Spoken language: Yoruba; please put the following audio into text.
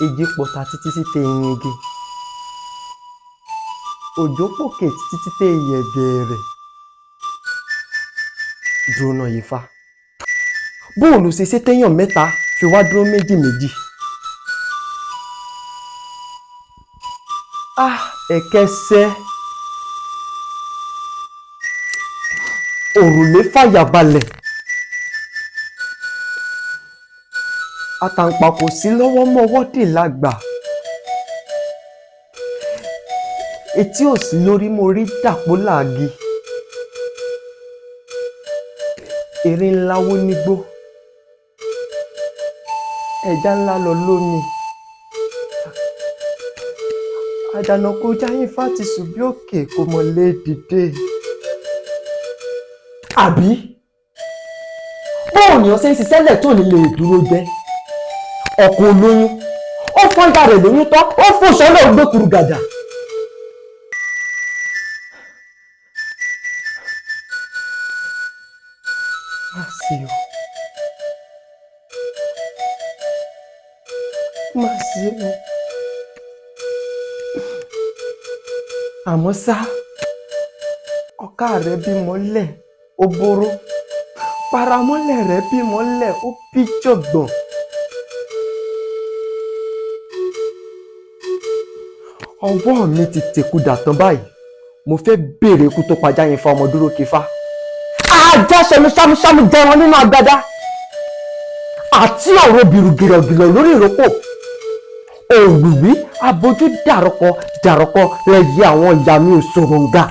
Èjì pọ̀ta títí sí tẹ irin igi. Òjò pòkè títí tẹ ìyẹ̀gẹ̀rẹ̀. Dúró náà Ifá. Bóòlù ṣe ṣe téèyàn mẹ́ta fi wá dúró méjì méjì. Ẹ̀kẹsẹ̀. Òrùlé fàyàbalẹ̀. Àtàǹpàkò sí lọ́wọ́ mọ́wọ́ dè lágbà. Etí ò sí lórí mo rí dàpọ̀ làági. Ère ńlá wó nígbó. Ẹja ńlá lọ lómi. Àjànàkú Jáyínfá ti sùn bí òkè kò mọ̀ lè dìde. Àbí? Bóò ni ọ̀sẹ̀ ń ṣiṣẹ́lẹ̀ tó ní lè dúró jẹ́? Ọkọ olóyún. Ó fọ́njà rẹ̀ lóyún tán, ó fún sọ́lẹ̀ ògbékuru gàdà. Má sí o. Má sí o. Àmọ́ ṣá, ọ̀ká rẹ̀ bímọ lẹ̀, ó boró. Paramọ́lẹ̀ rẹ̀ bímọ lẹ̀, ó bí jọ̀gbọ̀n. Ọwọ́ mi ti tèkúdà tán báyìí. Mo fẹ́ béèrè ikú tó pa Jáyínfá ọmọ dúró kífá. Ajá ṣẹmúṣámúṣámú jẹran nínú agbádá. Àti ọ̀rọ̀ bìrùgìrọ̀gìrọ̀ lórí ìrókò. Òwìwí abojú dàrọ́kọ lẹ́yìn àwọn ìyá mi ò sọ̀rọ̀ ǹgà.